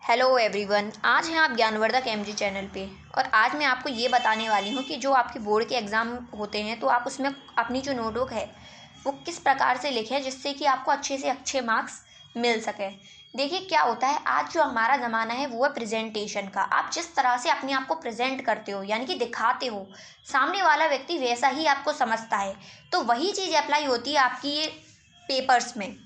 Hello everyone, आज हैं आप ज्ञानवर्धक एमजी चैनल पे। और आज मैं आपको ये बताने वाली हूँ कि जो आपके बोर्ड के एग्ज़ाम होते हैं तो आप उसमें अपनी जो नोटबुक है वो किस प्रकार से लिखें जिससे कि आपको अच्छे से अच्छे मार्क्स मिल सकें। देखिए क्या होता है, आज जो हमारा ज़माना है वो है प्रेजेंटेशन का। आप जिस तरह से अपने आप को प्रेजेंट करते हो यानी कि दिखाते हो, सामने वाला व्यक्ति वैसा ही आपको समझता है। तो वही चीज़ अप्लाई होती है आपकी ये पेपर्स में।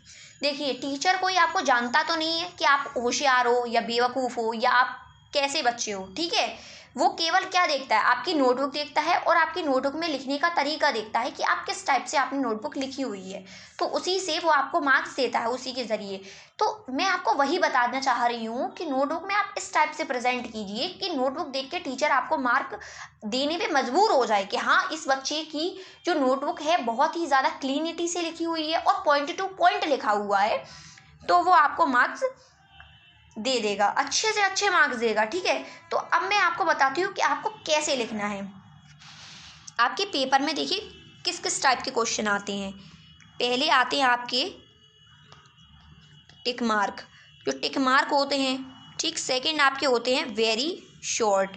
देखिए टीचर कोई आपको जानता तो नहीं है कि आप होशियार हो या बेवकूफ़ हो या आप कैसे बच्चे हो, ठीक है। वो केवल क्या देखता है, आपकी नोटबुक देखता है और आपकी नोटबुक में लिखने का तरीका देखता है कि आप किस टाइप से आपने नोटबुक लिखी हुई है। तो उसी से वो आपको मार्क्स देता है, उसी के ज़रिए। तो मैं आपको वही बताना चाह रही हूँ कि नोटबुक में आप इस टाइप से प्रेजेंट कीजिए कि नोटबुक देख के टीचर आपको मार्क देने पे मजबूर हो जाए कि हाँ, इस बच्चे की जो नोटबुक है बहुत ही ज़्यादा क्लीनिटी से लिखी हुई है और पॉइंट टू पॉइंट लिखा हुआ है। तो वो आपको मार्क्स दे देगा, अच्छे से अच्छे मार्क्स देगा, ठीक है। तो अब मैं आपको बताती हूँ कि आपको कैसे लिखना है। आपके पेपर में देखिए किस किस टाइप के क्वेश्चन आते हैं। पहले आते हैं आपके टिक मार्क, जो टिक मार्क होते हैं, ठीक। सेकंड आपके होते हैं वेरी शॉर्ट।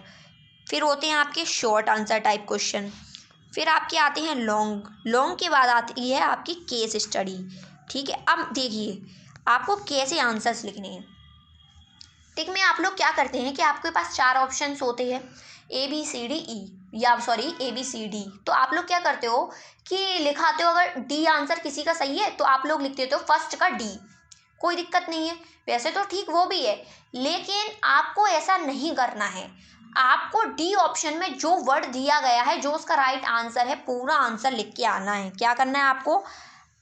फिर होते हैं आपके शॉर्ट आंसर टाइप क्वेश्चन। फिर आपके आते हैं लॉन्ग। लॉन्ग के बाद आती है आपकी केस स्टडी, ठीक है। अब देखिए आपको कैसे आंसर्स लिखने हैं। टिक में आप लोग क्या करते हैं कि आपके पास 4 ऑप्शंस होते हैं, ए बी सी डी ई, या sorry A B C D. तो आप लोग क्या करते हो कि लिखाते हो, अगर डी आंसर किसी का सही है तो आप लोग लिख देते हो फर्स्ट का डी, कोई दिक्कत नहीं है। वैसे तो ठीक वो भी है, लेकिन आपको ऐसा नहीं करना है। आपको डी ऑप्शन में जो वर्ड दिया गया है, जो उसका राइट आंसर है, पूरा आंसर लिख के आना है। क्या करना है आपको?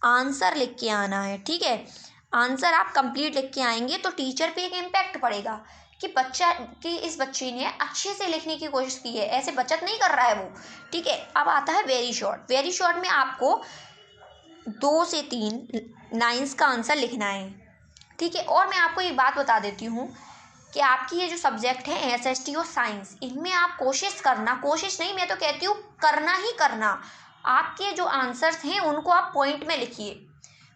आंसर लिख के आना है, ठीक है। आंसर आप कंप्लीट लिख के आएंगे तो टीचर पे एक इम्पैक्ट पड़ेगा कि इस बच्चे ने अच्छे से लिखने की कोशिश की है, ऐसे बचत नहीं कर रहा है वो, ठीक है। अब आता है वेरी शॉर्ट। वेरी शॉर्ट में आपको 2 से 3 लाइन्स का आंसर लिखना है, ठीक है। और मैं आपको एक बात बता देती हूँ कि आपकी ये जो सब्जेक्ट है एसएसटी और साइंस, इनमें आप कोशिश करना, कोशिश नहीं, मैं तो कहती हूँ करना ही करना। आपके जो आंसर्स हैं उनको आप पॉइंट में लिखिए।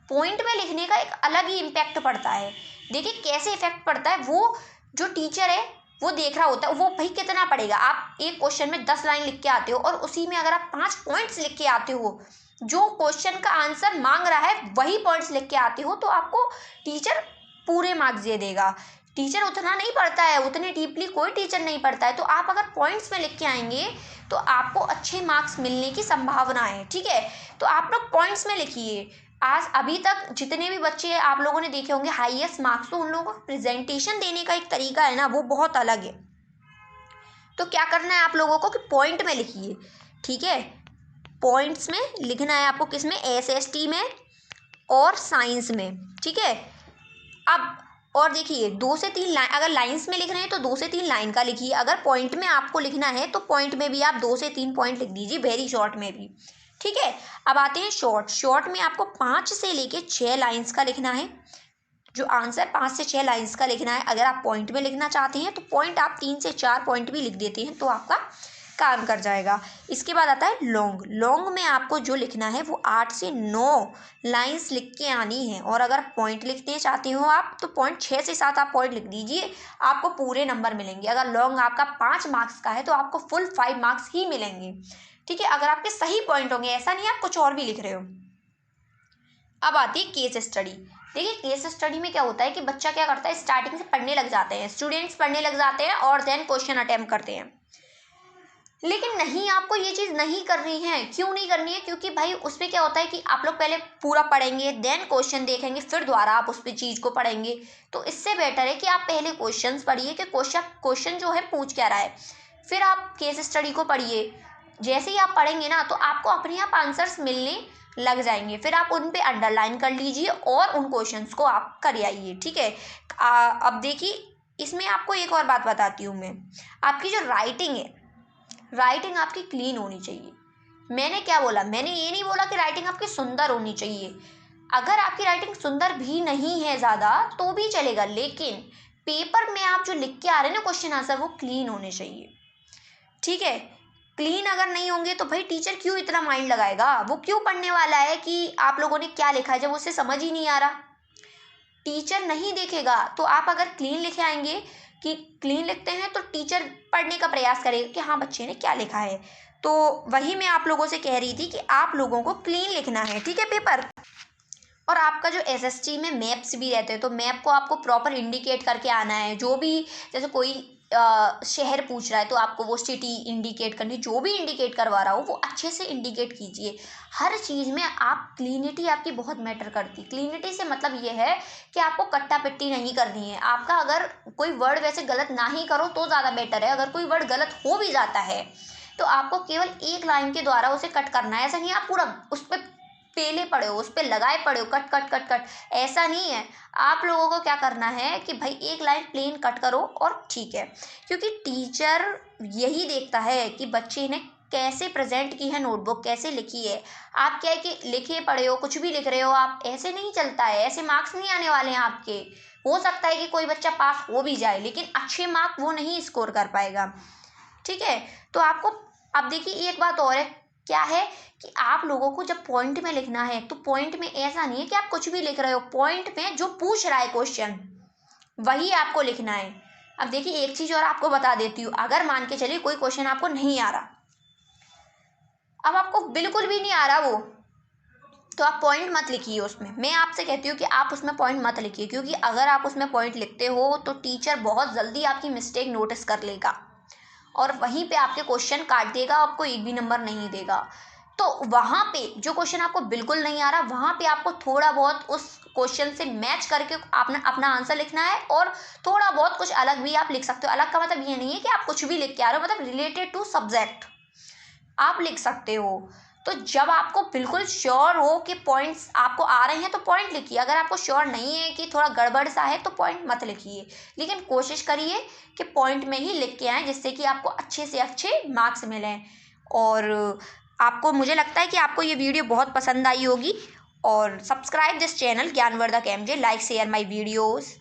पॉइंट में लिखने का एक अलग ही इम्पैक्ट पड़ता है। देखिए कैसे इफेक्ट पड़ता है, वो जो टीचर है वो देख रहा होता है, वो भाई कितना पढ़ेगा। आप एक क्वेश्चन में 10 लाइन लिख के आते हो और उसी में अगर आप 5 पॉइंट्स लिख के आते हो, जो क्वेश्चन का आंसर मांग रहा है वही पॉइंट्स लिख के आते हो, तो आपको टीचर पूरे मार्क्स दे देगा। टीचर उतना नहीं पढ़ता है, उतने डीपली कोई टीचर नहीं पढ़ता है। तो आप अगर पॉइंट्स में लिख के आएंगे तो आपको अच्छे मार्क्स मिलने की संभावना है, ठीक है। तो आप लोग पॉइंट्स में लिखिए। आज अभी तक जितने भी बच्चे आप लोगों ने देखे होंगे हाईएस्ट मार्क्स, तो उन लोगों को प्रेजेंटेशन देने का एक तरीका है ना, वो बहुत अलग है। तो क्या करना है आप लोगों को कि पॉइंट में लिखिए, ठीक है। पॉइंट्स में लिखना है आपको, किस में? एसएसटी में और साइंस में, ठीक है। अब और देखिए 2 से 3 लाइन, अगर लाइंस में लिख रहे हैं तो 2 से 3 लाइन का लिखिए। अगर पॉइंट में आपको लिखना है तो पॉइंट में भी आप 2 से 3 पॉइंट लिख दीजिए, वेरी शॉर्ट में भी, ठीक है। अब आते हैं शॉर्ट। शॉर्ट में आपको 5 से लेके 6 लाइंस का लिखना है। जो आंसर 5 से 6 लाइंस का लिखना है। अगर आप पॉइंट में लिखना चाहते हैं तो पॉइंट आप 3 से 4 पॉइंट भी लिख देते हैं तो आपका काम कर जाएगा। इसके बाद आता है लॉन्ग। लॉन्ग में आपको जो लिखना है वो 8 से 9 लाइंस लिख के आनी है। और अगर पॉइंट लिखने चाहते हो आप तो पॉइंट 6 से 7 आप पॉइंट लिख दीजिए, आपको पूरे नंबर मिलेंगे। अगर लॉन्ग आपका 5 मार्क्स का है तो आपको फुल 5 मार्क्स ही मिलेंगे, ठीक है। अगर आपके सही पॉइंट होंगे, ऐसा नहीं आप कुछ और भी लिख रहे हो। अब आती है केस स्टडी। देखिए केस स्टडी में क्या होता है कि बच्चा क्या करता है, स्टार्टिंग से पढ़ने लग जाते हैं, स्टूडेंट्स पढ़ने लग जाते हैं और देन क्वेश्चन अटेम्प्ट करते हैं। लेकिन नहीं, आपको ये चीज़ नहीं करनी है। क्यों नहीं करनी है? क्योंकि भाई उसमें क्या होता है कि आप लोग पहले पूरा पढ़ेंगे, देन क्वेश्चन देखेंगे, फिर दोबारा आप उस पर चीज़ को पढ़ेंगे। तो इससे बेटर है कि आप पहले क्वेश्चंस पढ़िए कि क्वेश्चन जो है पूछ क्या रहा है, फिर आप केस स्टडी को पढ़िए। जैसे ही आप पढ़ेंगे ना तो आपको अपने आप आंसर्स मिलने लग जाएंगे, फिर आप उन पे अंडरलाइन कर लीजिए और उन क्वेश्चंस को आप कर आइए, ठीक है। अब देखिए इसमें आपको एक और बात बताती हूँ मैं। आपकी जो राइटिंग है, राइटिंग आपकी क्लीन होनी चाहिए। मैंने क्या बोला? मैंने ये नहीं बोला कि राइटिंग आपकी सुंदर होनी चाहिए। अगर आपकी राइटिंग सुंदर भी नहीं है ज़्यादा तो भी चलेगा, लेकिन पेपर में आप जो लिख के आ रहे हैं ना क्वेश्चन आंसर, वो क्लीन होने चाहिए, ठीक है। क्लीन अगर नहीं होंगे तो भाई टीचर क्यों इतना माइंड लगाएगा, वो क्यों पढ़ने वाला है कि आप लोगों ने क्या लिखा है जब उसे समझ ही नहीं आ रहा। टीचर नहीं देखेगा। तो आप अगर क्लीन लिखे आएंगे कि क्लीन लिखते हैं तो टीचर पढ़ने का प्रयास करेगा कि हाँ बच्चे ने क्या लिखा है। तो वही मैं आप लोगों से कह रही थी कि आप लोगों को क्लीन लिखना है, ठीक है पेपर। और आपका जो एसएसटी में मैप्स भी रहते हैं तो मैप को आपको प्रॉपर इंडिकेट करके आना है। जो भी जैसे कोई शहर पूछ रहा है तो आपको वो सिटी इंडिकेट करनी, जो भी इंडिकेट करवा रहा हो वो अच्छे से इंडिकेट कीजिए। हर चीज़ में आप क्लीनिटी आपकी बहुत मैटर करती। क्लीनिटी से मतलब ये है कि आपको कट्टा पिट्टी नहीं करनी है। आपका अगर कोई वर्ड वैसे गलत ना ही करो तो ज़्यादा बेटर है। अगर कोई वर्ड गलत हो भी जाता है तो आपको केवल एक लाइन के द्वारा उसे कट करना है। ऐसा नहीं आप पूरा उस पर पेले पड़े हो, उस पर लगाए पड़े हो कट कट कट कट, ऐसा नहीं है। आप लोगों को क्या करना है कि भाई एक लाइन प्लेन कट करो और ठीक है। क्योंकि टीचर यही देखता है कि बच्चे ने कैसे प्रेजेंट की है नोटबुक, कैसे लिखी है। आप क्या है कि लिखे पड़े हो, कुछ भी लिख रहे हो आप, ऐसे नहीं चलता है। ऐसे मार्क्स नहीं आने वाले हैं आपके। हो सकता है कि कोई बच्चा पास हो भी जाए लेकिन अच्छे मार्क वो नहीं स्कोर कर पाएगा, ठीक है। तो आपको अब देखिए एक बात और है, क्या है कि आप लोगों को जब पॉइंट में लिखना है तो पॉइंट में ऐसा नहीं है कि आप कुछ भी लिख रहे हो। पॉइंट में जो पूछ रहा है क्वेश्चन वही आपको लिखना है। अब देखिए एक चीज और आपको बता देती हूँ, अगर मान के चलिए कोई क्वेश्चन आपको नहीं आ रहा, अब आपको बिल्कुल भी नहीं आ रहा वो, तो आप पॉइंट मत लिखिए उसमें। मैं आपसे कहती हूँ कि आप उसमें पॉइंट मत लिखिए, क्योंकि अगर आप उसमें पॉइंट लिखते हो तो टीचर बहुत जल्दी आपकी मिस्टेक नोटिस कर लेगा और वहीं पे आपके क्वेश्चन काट देगा, आपको एक भी नंबर नहीं देगा। तो वहाँ पे जो क्वेश्चन आपको बिल्कुल नहीं आ रहा, वहाँ पे आपको थोड़ा बहुत उस क्वेश्चन से मैच करके आपने अपना आंसर लिखना है और थोड़ा बहुत कुछ अलग भी आप लिख सकते हो। अलग का मतलब ये नहीं है कि आप कुछ भी लिख के आ रहे हो, मतलब रिलेटेड टू सब्जेक्ट आप लिख सकते हो। तो जब आपको बिल्कुल श्योर हो कि पॉइंट्स आपको आ रहे हैं तो पॉइंट लिखिए। अगर आपको श्योर नहीं है कि थोड़ा गड़बड़ सा है तो पॉइंट मत लिखिए, लेकिन कोशिश करिए कि पॉइंट में ही लिख के आएँ, जिससे कि आपको अच्छे से अच्छे मार्क्स मिलें। और आपको, मुझे लगता है कि आपको ये वीडियो बहुत पसंद आई होगी। और सब्सक्राइब दिस चैनल ज्ञानवर्धक MJ, like share my videos.